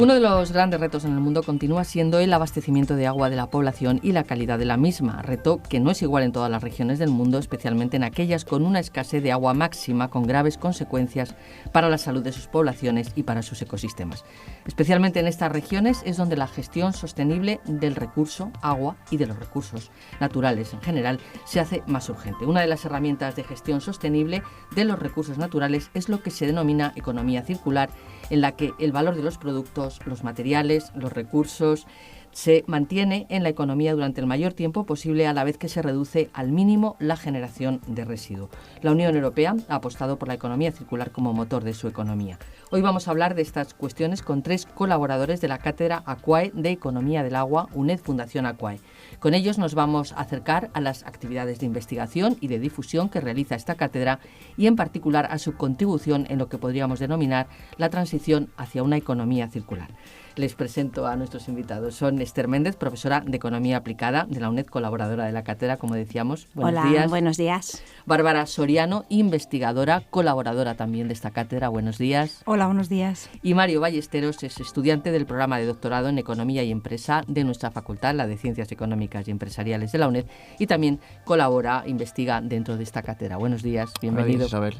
Uno de los grandes retos en el mundo continúa siendo el abastecimiento de agua de la población y la calidad de la misma, reto que no es igual en todas las regiones del mundo, especialmente en aquellas con una escasez de agua máxima con graves consecuencias para la salud de sus poblaciones y para sus ecosistemas. Especialmente en estas regiones es donde la gestión sostenible del recurso agua y de los recursos naturales en general se hace más urgente. Una de las herramientas de gestión sostenible de los recursos naturales es lo que se denomina economía circular, en la que el valor de los productos, los materiales, los recursos, se mantiene en la economía durante el mayor tiempo posible a la vez que se reduce al mínimo la generación de residuo. La Unión Europea ha apostado por la economía circular como motor de su economía. Hoy vamos a hablar de estas cuestiones con 3 colaboradores de la Cátedra AQUAE de Economía del Agua, UNED Fundación AQUAE. Con ellos nos vamos a acercar a las actividades de investigación y de difusión que realiza esta cátedra y en particular a su contribución en lo que podríamos denominar la transición hacia una economía circular. Les presento a nuestros invitados. Son Esther Méndez, profesora de Economía Aplicada de la UNED, colaboradora de la cátedra, como decíamos. Buenos días. Buenos días. Bárbara Soriano, investigadora, colaboradora también de esta cátedra. Buenos días. Hola, buenos días. Y Mario Ballesteros es estudiante del programa de doctorado en Economía y Empresa de nuestra facultad, la de Ciencias Económicas y Empresariales de la UNED, y también colabora, investiga dentro de esta cátedra. Buenos días, bienvenido. Isabel.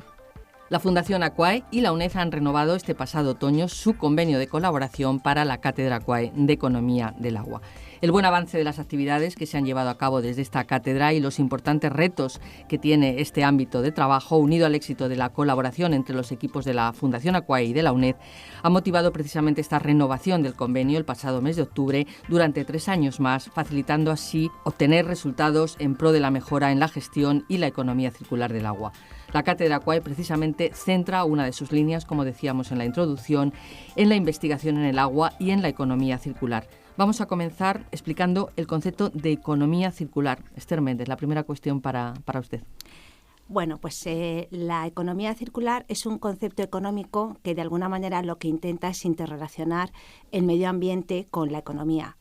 La Fundación AQUAE y la UNED han renovado este pasado otoño su convenio de colaboración para la Cátedra AQUAE de Economía del Agua. El buen avance de las actividades que se han llevado a cabo desde esta cátedra y los importantes retos que tiene este ámbito de trabajo, unido al éxito de la colaboración entre los equipos de la Fundación AQUAE y de la UNED, ha motivado precisamente esta renovación del convenio el pasado mes de octubre durante 3 años más, facilitando así obtener resultados en pro de la mejora en la gestión y la economía circular del agua. La Cátedra AQUAE precisamente centra una de sus líneas, como decíamos en la introducción, en la investigación en el agua y en la economía circular. Vamos a comenzar explicando el concepto de economía circular. Esther Méndez, la primera cuestión para usted. Bueno, pues la economía circular es un concepto económico que de alguna manera lo que intenta es interrelacionar el medio ambiente con la economía.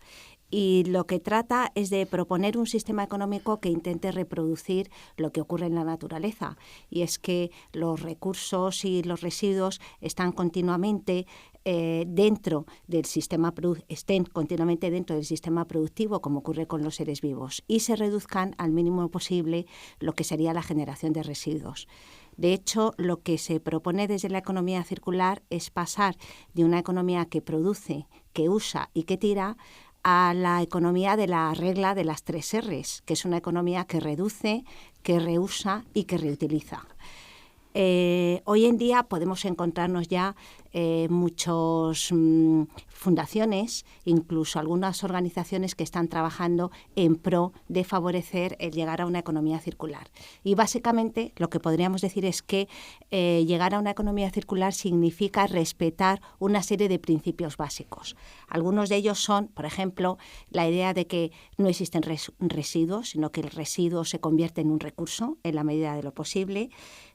Y lo que trata es de proponer un sistema económico que intente reproducir lo que ocurre en la naturaleza. Y es que los recursos y los residuos están continuamente estén continuamente dentro del sistema productivo, como ocurre con los seres vivos, y se reduzcan al mínimo posible lo que sería la generación de residuos. De hecho, lo que se propone desde la economía circular es pasar de una economía que produce, que usa y que tira a la economía de la regla de las 3 R's, que es una economía que reduce, que reusa y que reutiliza. Hoy en día podemos encontrarnos ya muchas fundaciones, incluso algunas organizaciones que están trabajando en pro de favorecer el llegar a una economía circular. Y básicamente lo que podríamos decir es que llegar a una economía circular significa respetar una serie de principios básicos. Algunos de ellos son, por ejemplo, la idea de que no existen residuos, sino que el residuo se convierte en un recurso en la medida de lo posible,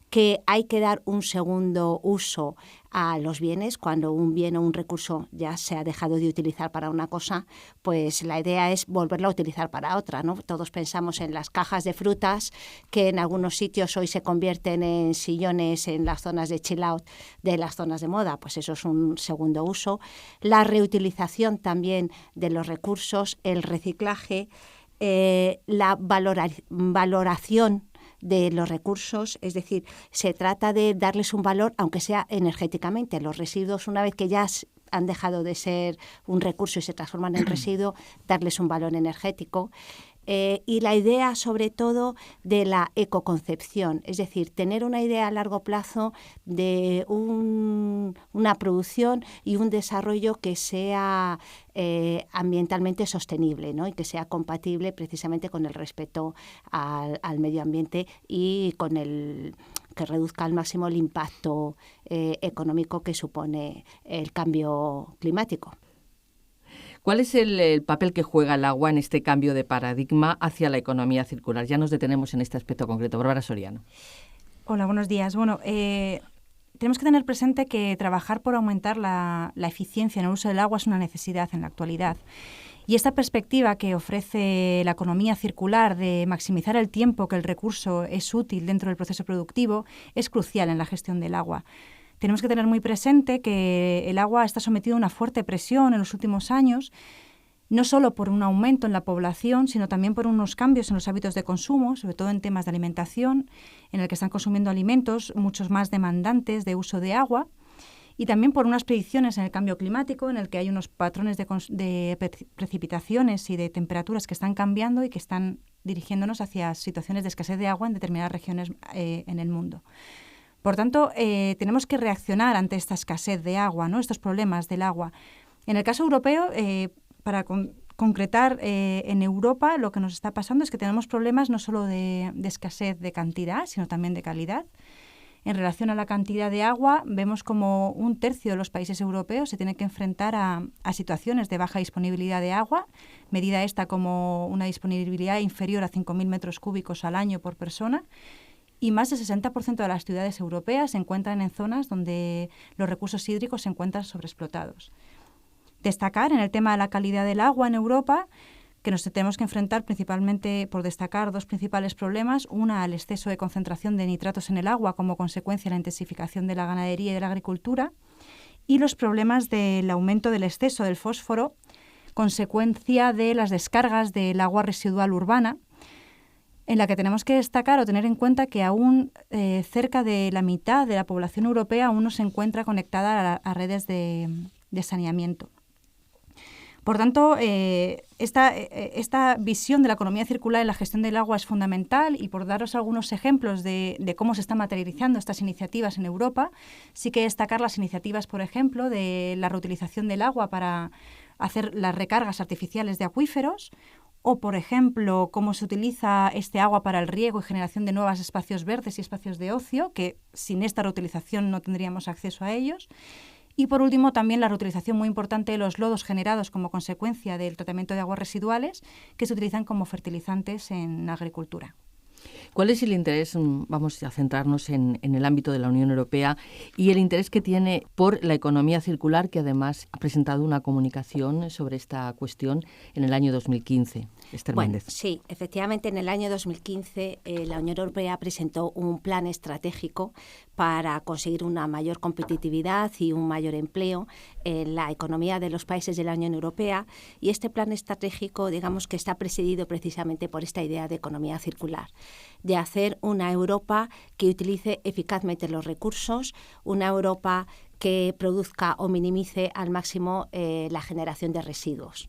que hay que dar un segundo uso a los bienes. Cuando un bien o un recurso ya se ha dejado de utilizar para una cosa, pues la idea es volverlo a utilizar para otra, ¿no? Todos pensamos en las cajas de frutas que en algunos sitios hoy se convierten en sillones en las zonas de chill out de las zonas de moda, pues eso es un segundo uso. La reutilización también de los recursos, el reciclaje, la valoración de los recursos, es decir, se trata de darles un valor, aunque sea energéticamente. Los residuos, una vez que ya han dejado de ser un recurso y se transforman en residuo, darles un valor energético. Y la idea, sobre todo, de la ecoconcepción, es decir, tener una idea a largo plazo de una producción y un desarrollo que sea ambientalmente sostenible, ¿no? Y que sea compatible precisamente con el respeto al medio ambiente y con que reduzca al máximo el impacto económico que supone el cambio climático. ¿Cuál es el papel que juega el agua en este cambio de paradigma hacia la economía circular? Ya nos detenemos en este aspecto concreto. Bárbara Soriano. Hola, buenos días. Bueno, tenemos que tener presente que trabajar por aumentar la eficiencia en el uso del agua es una necesidad en la actualidad. Y esta perspectiva que ofrece la economía circular de maximizar el tiempo que el recurso es útil dentro del proceso productivo es crucial en la gestión del agua. tenemos que tener muy presente que el agua está sometido a una fuerte presión en los últimos años, no solo por un aumento en la población, sino también por unos cambios en los hábitos de consumo, sobre todo en temas de alimentación, en el que están consumiendo alimentos muchos más demandantes de uso de agua, y también por unas predicciones en el cambio climático, en el que hay unos patrones de precipitaciones y de temperaturas que están cambiando y que están dirigiéndonos hacia situaciones de escasez de agua en determinadas regiones en el mundo. Por tanto, tenemos que reaccionar ante esta escasez de agua, ¿no? Estos problemas del agua. En el caso europeo, para concretar, en Europa lo que nos está pasando es que tenemos problemas no solo de escasez de cantidad, sino también de calidad. En relación a la cantidad de agua, vemos como 1/3 de los países europeos se tienen que enfrentar a situaciones de baja disponibilidad de agua, medida esta como una disponibilidad inferior a 5.000 metros cúbicos al año por persona, y más del 60% de las ciudades europeas se encuentran en zonas donde los recursos hídricos se encuentran sobreexplotados. Destacar en el tema de la calidad del agua en Europa, que nos tenemos que enfrentar principalmente por destacar 2 principales problemas. Una, el exceso de concentración de nitratos en el agua como consecuencia de la intensificación de la ganadería y de la agricultura, y los problemas del aumento del exceso del fósforo, consecuencia de las descargas del agua residual urbana, en la que tenemos que destacar o tener en cuenta que aún cerca de la mitad de la población europea aún no se encuentra conectada a redes de saneamiento. Por tanto, esta visión de la economía circular en la gestión del agua es fundamental, y por daros algunos ejemplos de cómo se están materializando estas iniciativas en Europa, sí que destacar las iniciativas, por ejemplo, de la reutilización del agua para hacer las recargas artificiales de acuíferos, o, por ejemplo, cómo se utiliza este agua para el riego y generación de nuevos espacios verdes y espacios de ocio, que sin esta reutilización no tendríamos acceso a ellos. Y, por último, también la reutilización muy importante de los lodos generados como consecuencia del tratamiento de aguas residuales, que se utilizan como fertilizantes en agricultura. ¿Cuál es el interés? Vamos a centrarnos en el ámbito de la Unión Europea y el interés que tiene por la economía circular, que además ha presentado una comunicación sobre esta cuestión en el año 2015. Esther Méndez. Sí, efectivamente, en el año 2015 la Unión Europea presentó un plan estratégico para conseguir una mayor competitividad y un mayor empleo en la economía de los países de la Unión Europea, y este plan estratégico, digamos que está presidido precisamente por esta idea de economía circular, de hacer una Europa que utilice eficazmente los recursos, una Europa que produzca o minimice al máximo la generación de residuos.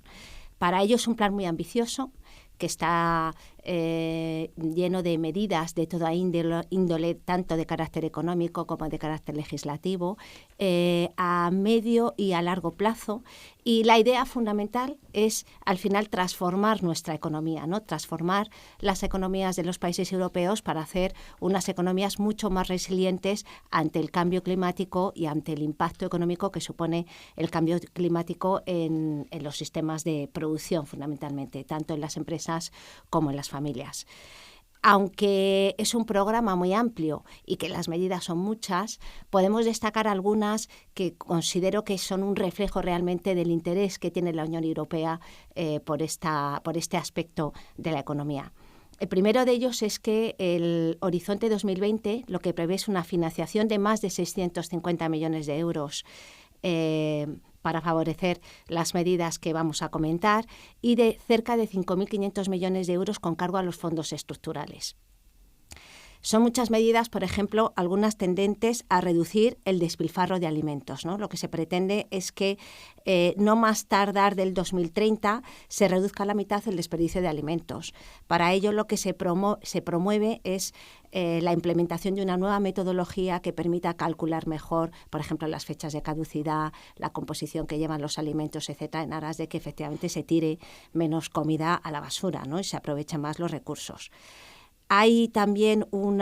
Para ello es un plan muy ambicioso, que está lleno de medidas de toda índole, tanto de carácter económico como de carácter legislativo, a medio y a largo plazo. Y la idea fundamental es, al final, transformar nuestra economía, ¿no? Transformar las economías de los países europeos para hacer unas economías mucho más resilientes ante el cambio climático y ante el impacto económico que supone el cambio climático en los sistemas de producción, fundamentalmente, tanto en las empresas como en las familias. Aunque es un programa muy amplio y que las medidas son muchas, podemos destacar algunas que considero que son un reflejo realmente del interés que tiene la Unión Europea por este aspecto de la economía. El primero de ellos es que el Horizonte 2020 lo que prevé es una financiación de más de 650 millones de euros para favorecer las medidas que vamos a comentar, y de cerca de 5.500 millones de euros con cargo a los fondos estructurales. Son muchas medidas, por ejemplo, algunas tendentes a reducir el despilfarro de alimentos, ¿no? Lo que se pretende es que no más tardar del 2030 se reduzca a la mitad el desperdicio de alimentos. Para ello lo que se promueve es la implementación de una nueva metodología que permita calcular mejor, por ejemplo, las fechas de caducidad, la composición que llevan los alimentos, etcétera, en aras de que efectivamente se tire menos comida a la basura, ¿no? Y se aprovechen más los recursos. Hay también un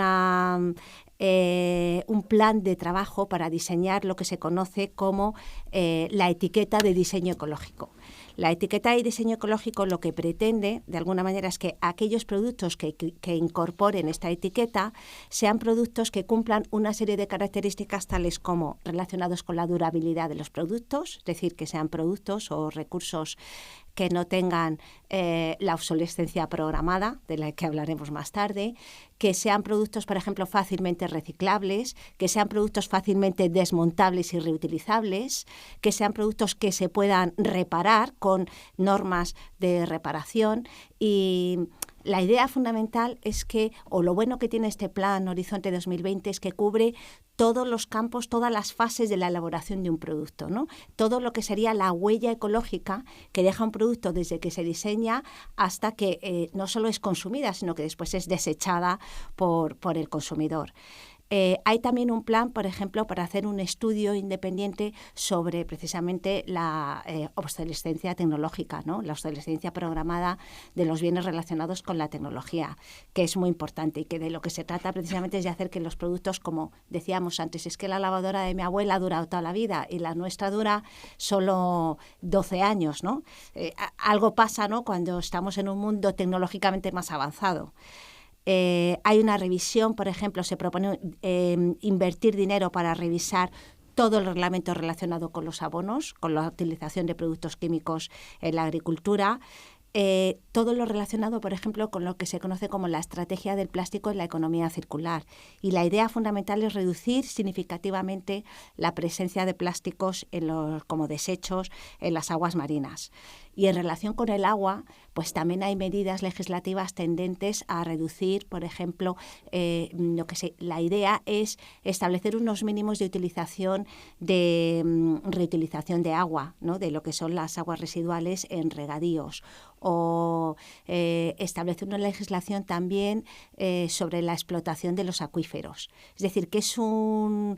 plan de trabajo para diseñar lo que se conoce como la etiqueta de diseño ecológico. La etiqueta de diseño ecológico lo que pretende, de alguna manera, es que aquellos productos que incorporen esta etiqueta sean productos que cumplan una serie de características tales como relacionados con la durabilidad de los productos, es decir, que sean productos o recursos que no tengan la obsolescencia programada, de la que hablaremos más tarde, que sean productos, por ejemplo, fácilmente fácilmente reciclables, que sean productos fácilmente desmontables y reutilizables, que sean productos que se puedan reparar con normas de reparación. Y la idea fundamental es que, o lo bueno que tiene este plan Horizonte 2020, es que cubre todos los campos, todas las fases de la elaboración de un producto, ¿no? Todo lo que sería la huella ecológica que deja un producto desde que se diseña hasta que no solo es consumida, sino que después es desechada por el consumidor. Hay también un plan, por ejemplo, para hacer un estudio independiente sobre precisamente la obsolescencia tecnológica, ¿no? La obsolescencia programada de los bienes relacionados con la tecnología, que es muy importante y que de lo que se trata precisamente es de hacer que los productos, como decíamos antes, es que la lavadora de mi abuela ha durado toda la vida y la nuestra dura solo 12 años, ¿no? Algo pasa, ¿no?, cuando estamos en un mundo tecnológicamente más avanzado. Hay una revisión, por ejemplo, se propone invertir dinero para revisar todo el reglamento relacionado con los abonos, con la utilización de productos químicos en la agricultura. Todo lo relacionado, por ejemplo, con lo que se conoce como la estrategia del plástico en la economía circular. Y la idea fundamental es reducir significativamente la presencia de plásticos como desechos en las aguas marinas. Y en relación con el agua, pues también hay medidas legislativas tendentes a reducir, por ejemplo, la idea es establecer unos mínimos de utilización reutilización de agua, ¿no?, de lo que son las aguas residuales en regadíos, o establecer una legislación también sobre la explotación de los acuíferos. Es decir, que es una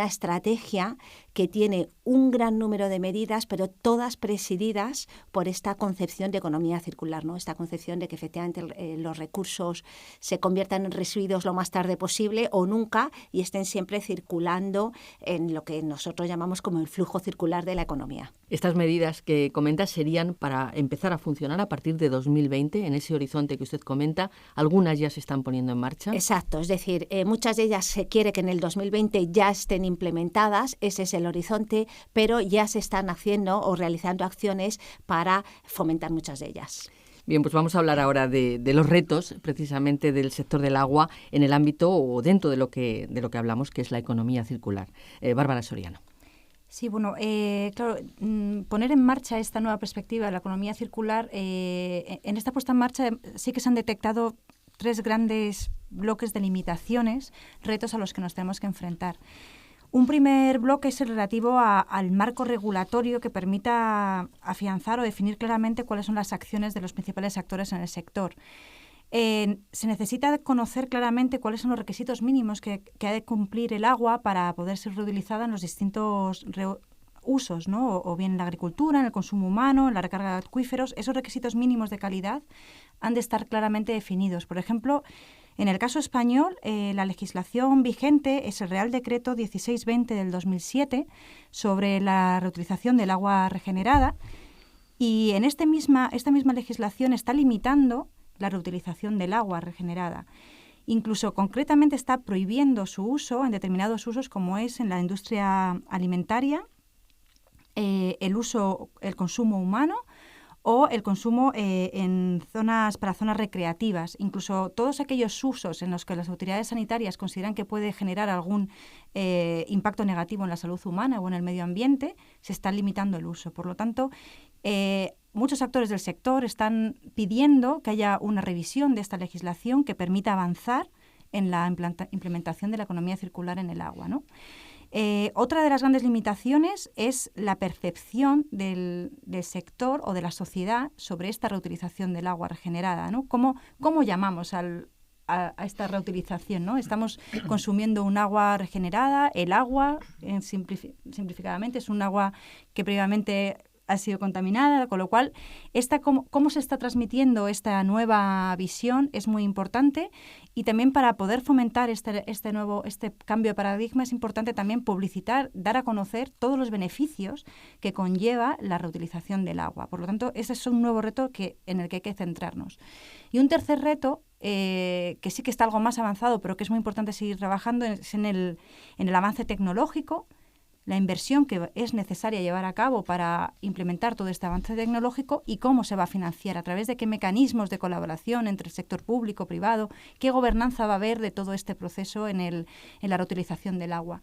estrategia que tiene un gran número de medidas, pero todas presididas por esta concepción de economía circular, ¿no? Esta concepción de que efectivamente los recursos se conviertan en residuos lo más tarde posible o nunca y estén siempre circulando en lo que nosotros llamamos como el flujo circular de la economía. Estas medidas que comentas serían para empezar a funcionar a partir de 2020, en ese horizonte que usted comenta. ¿Algunas ya se están poniendo en marcha? Exacto, es decir, muchas de ellas se quiere que en el 2020 ya estén implementadas, ese es el horizonte, pero ya se están haciendo o realizando acciones para fomentar muchas de ellas. Bien, pues vamos a hablar ahora de los retos precisamente del sector del agua en el ámbito o dentro de lo que hablamos, que es la economía circular. Bárbara Soriano. Sí, bueno, claro, poner en marcha esta nueva perspectiva de la economía circular, en esta puesta en marcha sí que se han detectado 3 grandes bloques de limitaciones, retos a los que nos tenemos que enfrentar. Un primer bloque es el relativo al marco regulatorio que permita afianzar o definir claramente cuáles son las acciones de los principales actores en el sector. Se necesita conocer claramente cuáles son los requisitos mínimos que ha de cumplir el agua para poder ser reutilizada en los distintos usos, ¿no? O bien en la agricultura, en el consumo humano, en la recarga de acuíferos. Esos requisitos mínimos de calidad han de estar claramente definidos. Por ejemplo, en el caso español, la legislación vigente es el Real Decreto 1620 del 2007 sobre la reutilización del agua regenerada y en esta misma legislación está limitando la reutilización del agua regenerada. Incluso concretamente está prohibiendo su uso en determinados usos como es en la industria alimentaria, el consumo humano o el consumo para zonas recreativas. Incluso todos aquellos usos en los que las autoridades sanitarias consideran que puede generar algún impacto negativo en la salud humana o en el medio ambiente, se está limitando el uso. Por lo tanto, muchos actores del sector están pidiendo que haya una revisión de esta legislación que permita avanzar en la implementación de la economía circular en el agua, ¿no? Otra de las grandes limitaciones es la percepción del sector o de la sociedad sobre esta reutilización del agua regenerada, ¿no? ¿Cómo llamamos a esta reutilización, ¿no? Estamos consumiendo un agua regenerada. El agua, simplificadamente, es un agua que previamente ha sido contaminada, con lo cual cómo se está transmitiendo esta nueva visión es muy importante y también para poder fomentar este cambio de paradigma es importante también publicitar, dar a conocer todos los beneficios que conlleva la reutilización del agua. Por lo tanto, ese es un nuevo reto en el que hay que centrarnos. Y un tercer reto, que sí que está algo más avanzado, pero que es muy importante seguir trabajando, es en el avance tecnológico. la inversión que es necesaria llevar a cabo para implementar todo este avance tecnológico y cómo se va a financiar, a través de qué mecanismos de colaboración entre el sector público, privado, qué gobernanza va a haber de todo este proceso en la reutilización del agua.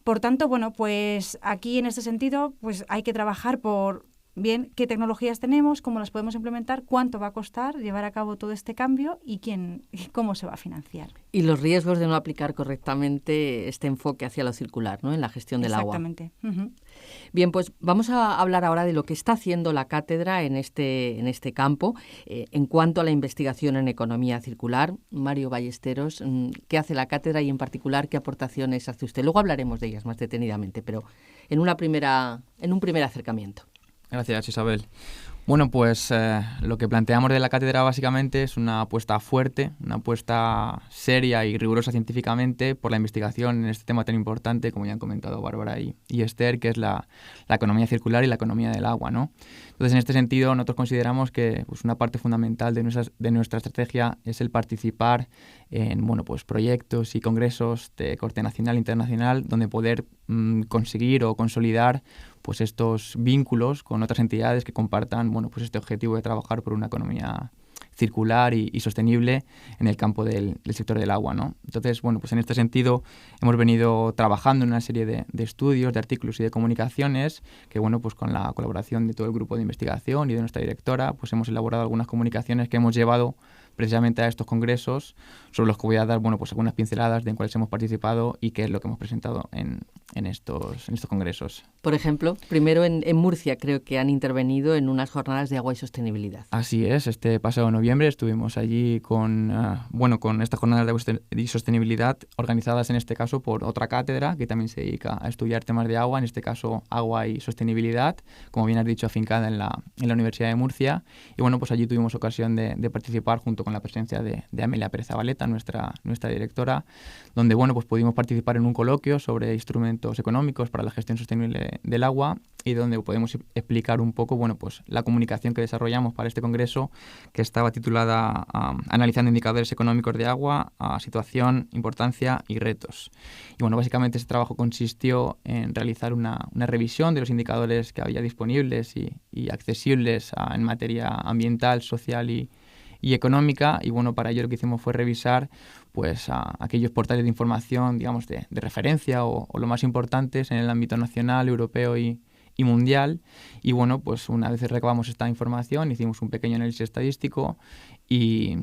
Por tanto, bueno, pues aquí en este sentido pues hay que trabajar por bien qué tecnologías tenemos, cómo las podemos implementar, cuánto va a costar llevar a cabo todo este cambio y cómo se va a financiar. Y los riesgos de no aplicar correctamente este enfoque hacia lo circular, ¿no?, en la gestión del agua. Exactamente. Uh-huh. Bien, pues vamos a hablar ahora de lo que está haciendo la cátedra en este campo. En cuanto a la investigación en economía circular, Mario Ballesteros, ¿qué hace la cátedra y en particular qué aportaciones hace usted? Luego hablaremos de ellas más detenidamente, pero en un primer acercamiento. Gracias, Isabel. Bueno, pues lo que planteamos de la cátedra básicamente es una apuesta fuerte, una apuesta seria y rigurosa científicamente por la investigación en este tema tan importante, como ya han comentado Bárbara y Esther, que es la economía circular y la economía del agua, ¿no? Entonces, en este sentido, nosotros consideramos que pues, una parte fundamental de nuestra estrategia es el participar en pues, proyectos y congresos de corte nacional e internacional, donde poder conseguir o consolidar pues estos vínculos con otras entidades que compartan pues este objetivo de trabajar por una economía circular y sostenible en el campo del sector del agua, ¿no? Entonces, pues en este sentido hemos venido trabajando en una serie de estudios, de artículos y de comunicaciones que, pues con la colaboración de todo el grupo de investigación y de nuestra directora, pues hemos elaborado algunas comunicaciones que hemos llevado precisamente a estos congresos, sobre los que voy a dar pues algunas pinceladas de en cuáles hemos participado y qué es lo que hemos presentado en estos congresos. Por ejemplo, primero en Murcia creo que han intervenido en unas jornadas de agua y sostenibilidad. Así es, este pasado noviembre estuvimos allí con estas jornadas de agua y sostenibilidad organizadas en este caso por otra cátedra que también se dedica a estudiar temas de agua, en este caso agua y sostenibilidad, como bien has dicho, afincada en la Universidad de Murcia. Y pues allí tuvimos ocasión de participar junto con la presencia de Amelia Pérez Zabaleta, nuestra directora, donde pues pudimos participar en un coloquio sobre instrumentos económicos para la gestión sostenible del agua y donde podemos explicar un poco pues la comunicación que desarrollamos para este congreso, que estaba titulada Analizando indicadores económicos de agua, situación, importancia y retos. Y básicamente ese trabajo consistió en realizar una revisión de los indicadores que había disponibles y accesibles en materia ambiental, social y económica, y para ello lo que hicimos fue revisar pues aquellos portales de información, digamos, de referencia o lo más importantes en el ámbito nacional, europeo y mundial. Y pues una vez recabamos esta información, hicimos un pequeño análisis estadístico y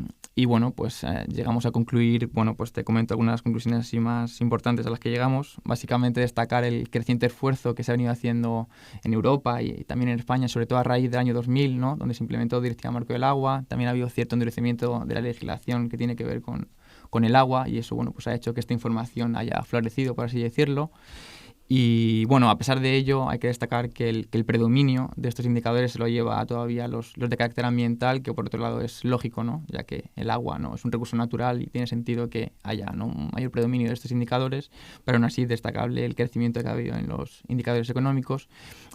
pues llegamos a concluir, pues te comento algunas conclusiones así más importantes a las que llegamos. Básicamente destacar el creciente esfuerzo que se ha venido haciendo en Europa y también en España, sobre todo a raíz del año 2000, ¿no?, donde se implementó la Directiva Marco del Agua. También ha habido cierto endurecimiento de la legislación que tiene que ver con el agua, y eso pues ha hecho que esta información haya florecido, por así decirlo. Y a pesar de ello hay que destacar que el predominio de estos indicadores se lo lleva todavía los de carácter ambiental, que por otro lado es lógico, ¿no?, ya que el agua no es un recurso natural y tiene sentido que haya un mayor predominio de estos indicadores, pero aún así destacable el crecimiento que ha habido en los indicadores económicos.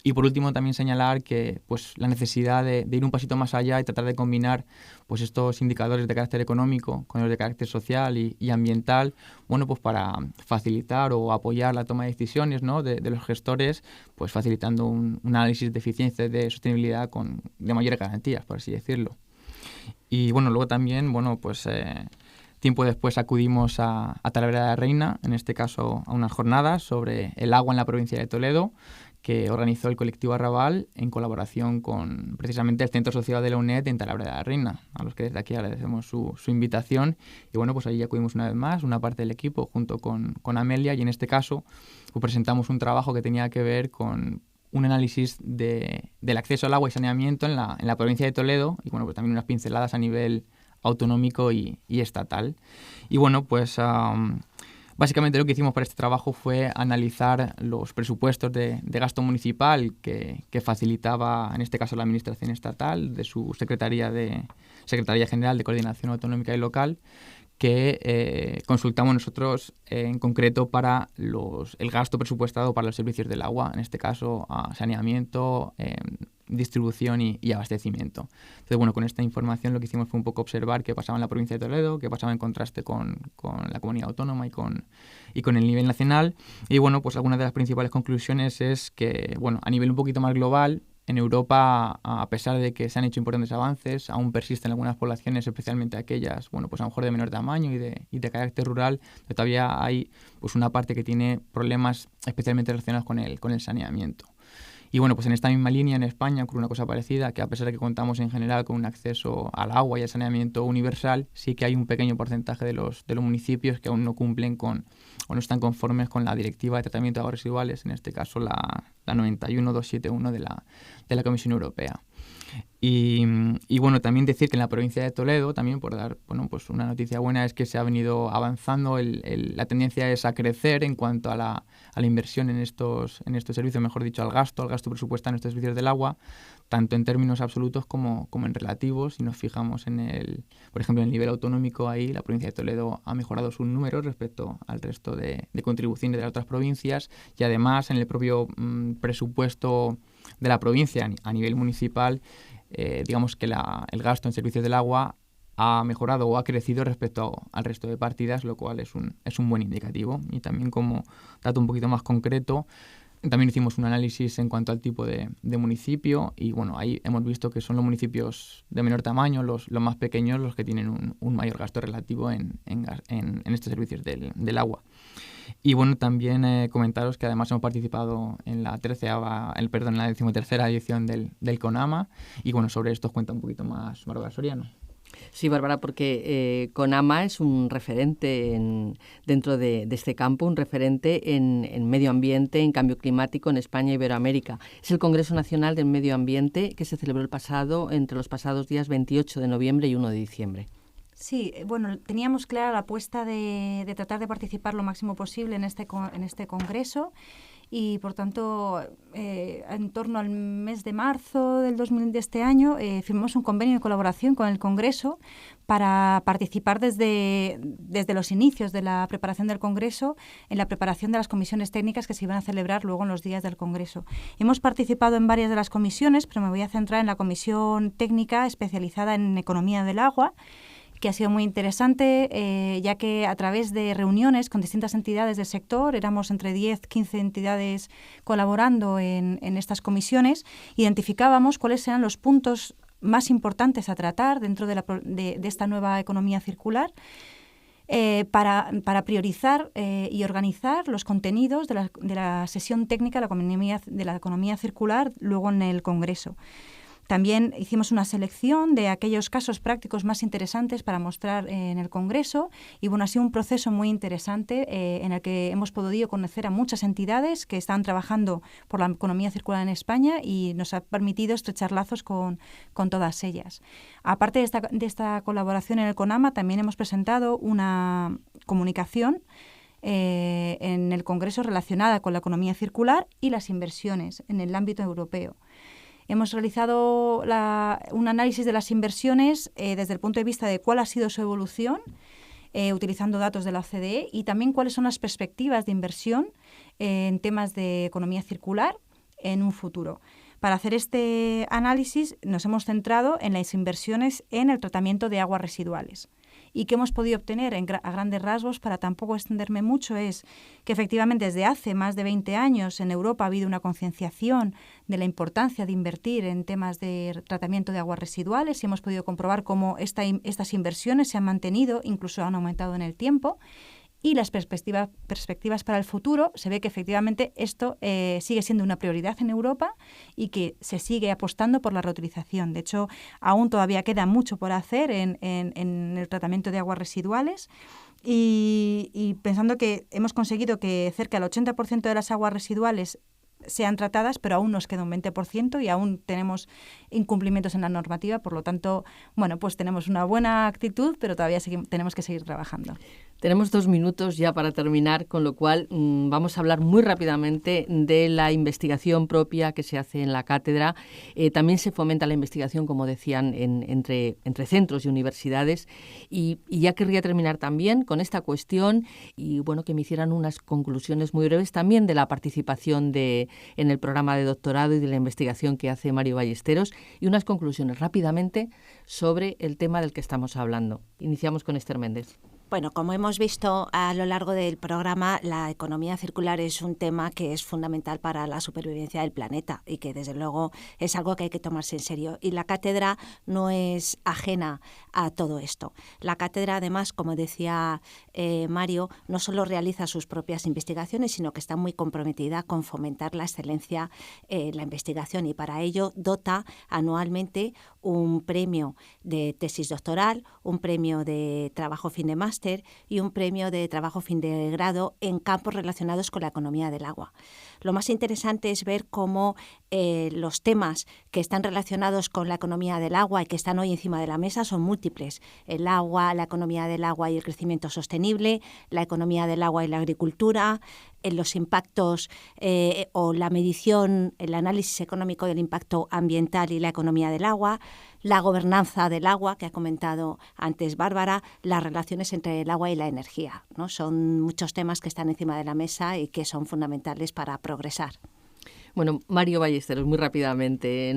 Y por último también señalar que pues la necesidad de ir un pasito más allá y tratar de combinar pues estos indicadores de carácter económico con los de carácter social y ambiental, pues para facilitar o apoyar la toma de decisiones, ¿no?, de los gestores, pues facilitando un análisis de eficiencia y de sostenibilidad de mayores garantías, por así decirlo. Y luego también, pues tiempo después acudimos a Talavera de la Reina, en este caso a unas jornadas sobre el agua en la provincia de Toledo, que organizó el colectivo Arrabal en colaboración con precisamente el Centro Social de la UNED en Talavera de la Reina, a los que desde aquí agradecemos su invitación. Y pues allí acudimos una vez más, una parte del equipo, junto con Amelia, y en este caso pues presentamos un trabajo que tenía que ver con un análisis del acceso al agua y saneamiento en la provincia de Toledo, y pues también unas pinceladas a nivel autonómico y estatal. Y pues básicamente lo que hicimos para este trabajo fue analizar los presupuestos de gasto municipal que facilitaba, en este caso, la Administración Estatal, de su Secretaría General de Coordinación Autonómica y Local, que consultamos nosotros en concreto para el gasto presupuestado para los servicios del agua, en este caso saneamiento, distribución y abastecimiento. Entonces, bueno, con esta información lo que hicimos fue un poco observar qué pasaba en la provincia de Toledo, qué pasaba en contraste con la comunidad autónoma y con el nivel nacional. Y bueno, pues algunas de las principales conclusiones es que, bueno, a nivel un poquito más global, en Europa, a pesar de que se han hecho importantes avances, aún persisten algunas poblaciones, especialmente aquellas, bueno, pues a lo mejor de menor tamaño y de carácter rural, pero todavía hay pues una parte que tiene problemas especialmente relacionados con el saneamiento. Y bueno, pues en esta misma línea en España ocurre una cosa parecida, que a pesar de que contamos en general con un acceso al agua y al saneamiento universal, sí que hay un pequeño porcentaje de los municipios que aún no cumplen o no están conformes con la Directiva de Tratamiento de Aguas Residuales, en este caso la 91/271 de la Comisión Europea. Y bueno, también decir que en la provincia de Toledo, también por dar pues una noticia buena, es que se ha venido avanzando, la tendencia es a crecer en cuanto a la inversión en estos servicios, mejor dicho, al gasto presupuestario en estos servicios del agua, tanto en términos absolutos como en relativos. Si nos fijamos por ejemplo, en el nivel autonómico, ahí la provincia de Toledo ha mejorado sus números respecto al resto de contribuciones de las otras provincias, y además en el propio presupuesto de la provincia a nivel municipal, digamos que el gasto en servicios del agua ha mejorado o ha crecido respecto al resto de partidas, lo cual es un buen indicativo. Y también, como dato un poquito más concreto, también hicimos un análisis en cuanto al tipo de municipio, y bueno, ahí hemos visto que son los municipios de menor tamaño, los más pequeños, los que tienen un mayor gasto relativo en estos servicios del agua. Y bueno, también comentaros que además hemos participado en la 13ª edición del CONAMA, y bueno, sobre esto os cuenta un poquito más Bárbara Soriano. Sí, Bárbara, porque CONAMA es un referente dentro de este campo, un referente en medio ambiente, en cambio climático en España y Iberoamérica. Es el Congreso Nacional del Medio Ambiente que se celebró entre los pasados días 28 de noviembre y 1 de diciembre. Sí, bueno, teníamos clara la apuesta de tratar de participar lo máximo posible en este congreso, y por tanto en torno al mes de marzo de este año firmamos un convenio de colaboración con el Congreso para participar desde los inicios de la preparación del Congreso en la preparación de las comisiones técnicas que se iban a celebrar luego en los días del Congreso. Hemos participado en varias de las comisiones, pero me voy a centrar en la comisión técnica especializada en economía del agua, que ha sido muy interesante, ya que a través de reuniones con distintas entidades del sector, éramos entre 10-15 entidades colaborando en estas comisiones, identificábamos cuáles eran los puntos más importantes a tratar dentro de esta nueva economía circular, para priorizar y organizar los contenidos de la sesión técnica de la economía circular luego en el Congreso. También hicimos una selección de aquellos casos prácticos más interesantes para mostrar en el Congreso, y bueno, ha sido un proceso muy interesante en el que hemos podido conocer a muchas entidades que están trabajando por la economía circular en España, y nos ha permitido estrechar lazos con todas ellas. Aparte de esta colaboración en el CONAMA, también hemos presentado una comunicación en el Congreso relacionada con la economía circular y las inversiones en el ámbito europeo. Hemos realizado un análisis de las inversiones desde el punto de vista de cuál ha sido su evolución, utilizando datos de la OCDE, y también cuáles son las perspectivas de inversión en temas de economía circular en un futuro. Para hacer este análisis nos hemos centrado en las inversiones en el tratamiento de aguas residuales. Y qué hemos podido obtener a grandes rasgos, para tampoco extenderme mucho, es que efectivamente desde hace más de 20 años en Europa ha habido una concienciación de la importancia de invertir en temas de tratamiento de aguas residuales, y hemos podido comprobar cómo estas inversiones se han mantenido, incluso han aumentado en el tiempo. Y las perspectivas para el futuro, se ve que efectivamente esto sigue siendo una prioridad en Europa y que se sigue apostando por la reutilización. De hecho, aún todavía queda mucho por hacer en el tratamiento de aguas residuales, y pensando que hemos conseguido que cerca del 80% de las aguas residuales sean tratadas, pero aún nos queda un 20% y aún tenemos incumplimientos en la normativa. Por lo tanto, bueno, pues tenemos una buena actitud, pero todavía tenemos que seguir trabajando. Tenemos 2 minutos ya para terminar, con lo cual vamos a hablar muy rápidamente de la investigación propia que se hace en la cátedra. También se fomenta la investigación, como decían, entre centros y universidades. Y ya querría terminar también con esta cuestión, y bueno, que me hicieran unas conclusiones muy breves también de la participación de en el programa de doctorado y de la investigación que hace Mario Ballesteros, y unas conclusiones rápidamente sobre el tema del que estamos hablando. Iniciamos con Esther Méndez. Bueno, como hemos visto a lo largo del programa, la economía circular es un tema que es fundamental para la supervivencia del planeta y que desde luego es algo que hay que tomarse en serio. Y la cátedra no es ajena a todo esto. La cátedra, además, como decía Mario, no solo realiza sus propias investigaciones, sino que está muy comprometida con fomentar la excelencia en la investigación, y para ello dota anualmente un premio de tesis doctoral, un premio de trabajo fin de máster y un premio de trabajo fin de grado en campos relacionados con la economía del agua. Lo más interesante es ver cómo los temas que están relacionados con la economía del agua y que están hoy encima de la mesa son múltiples. El agua, la economía del agua y el crecimiento sostenible, la economía del agua y la agricultura, los impactos o la medición, el análisis económico del impacto ambiental y la economía del agua, la gobernanza del agua, que ha comentado antes Bárbara, las relaciones entre el agua y la energía, ¿no? Son muchos temas que están encima de la mesa y que son fundamentales para progresar. Bueno, Mario Ballesteros, muy rápidamente,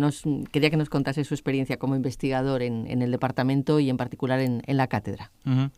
quería que nos contase su experiencia como investigador en el departamento y en particular en la cátedra. Uh-huh.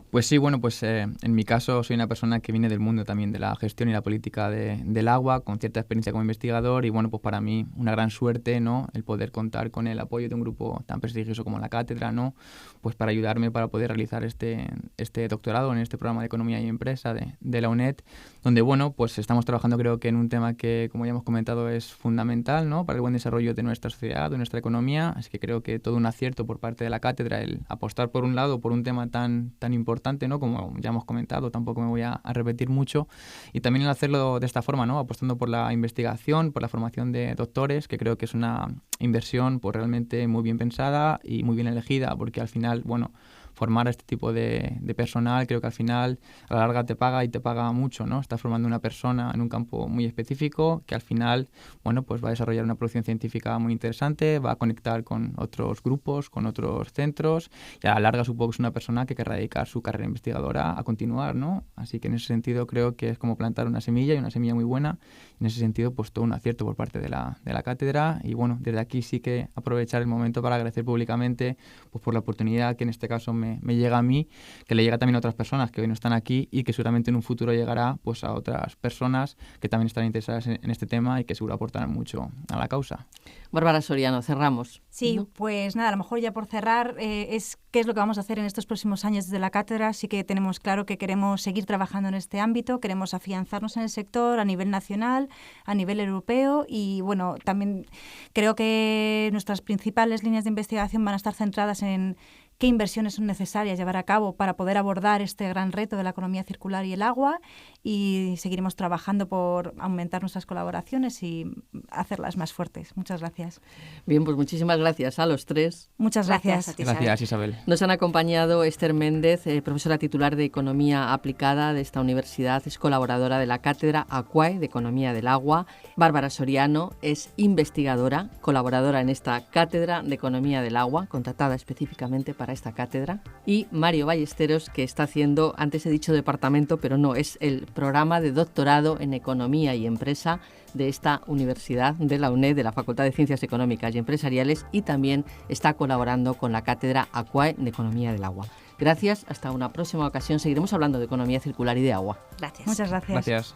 Pues sí, bueno, pues en mi caso soy una persona que viene del mundo también de la gestión y la política del agua, con cierta experiencia como investigador, y bueno, pues para mí una gran suerte, ¿no?, el poder contar con el apoyo de un grupo tan prestigioso como la cátedra, ¿no?, pues para ayudarme para poder realizar este doctorado en este programa de Economía y Empresa de la UNED, donde, bueno, pues estamos trabajando, creo que en un tema que, como ya hemos comentado, es fundamental, ¿no?, para el buen desarrollo de nuestra sociedad, de nuestra economía, así que creo que todo un acierto por parte de la cátedra el apostar por un lado por un tema tan importante, ¿no?, como ya hemos comentado, tampoco me voy a repetir mucho, y también el hacerlo de esta forma, ¿no?, apostando por la investigación, por la formación de doctores, que creo que es una inversión pues realmente muy bien pensada y muy bien elegida, porque al final, bueno, formar a este tipo de personal, creo que al final a la larga te paga y te paga mucho, ¿no? Estás formando una persona en un campo muy específico que al final, bueno, pues va a desarrollar una producción científica muy interesante, va a conectar con otros grupos, con otros centros, y a la larga supongo que es una persona que querrá dedicar su carrera investigadora a continuar, ¿no? Así que en ese sentido creo que es como plantar una semilla, y una semilla muy buena. En ese sentido, pues todo un acierto por parte de la cátedra, y bueno, desde aquí sí que aprovechar el momento para agradecer públicamente pues por la oportunidad que en este caso me llega a mí, que le llega también a otras personas que hoy no están aquí y que seguramente en un futuro llegará pues a otras personas que también están interesadas en este tema y que seguro aportarán mucho a la causa. Bárbara Soriano, cerramos. Sí, ¿no? Pues nada, a lo mejor ya por cerrar, qué es lo que vamos a hacer en estos próximos años desde la cátedra. Sí que tenemos claro que queremos seguir trabajando en este ámbito, queremos afianzarnos en el sector a nivel nacional, a nivel europeo, y bueno, también creo que nuestras principales líneas de investigación van a estar centradas en qué inversiones son necesarias llevar a cabo para poder abordar este gran reto de la economía circular y el agua, y seguiremos trabajando por aumentar nuestras colaboraciones y hacerlas más fuertes. Muchas gracias. Bien, pues muchísimas gracias a los tres. Muchas gracias. Gracias, Isabel. Nos han acompañado Esther Méndez, profesora titular de Economía Aplicada de esta universidad, es colaboradora de la Cátedra AQUAE de Economía del Agua. Bárbara Soriano es investigadora, colaboradora en esta Cátedra de Economía del Agua, contratada específicamente para esta cátedra. Y Mario Ballesteros, que está haciendo, antes he dicho departamento, pero no, es el programa de doctorado en Economía y Empresa de esta universidad, de la UNED, de la Facultad de Ciencias Económicas y Empresariales, y también está colaborando con la Cátedra AQUAE de Economía del Agua. Gracias, hasta una próxima ocasión. Seguiremos hablando de economía circular y de agua. Gracias. Muchas gracias. Gracias.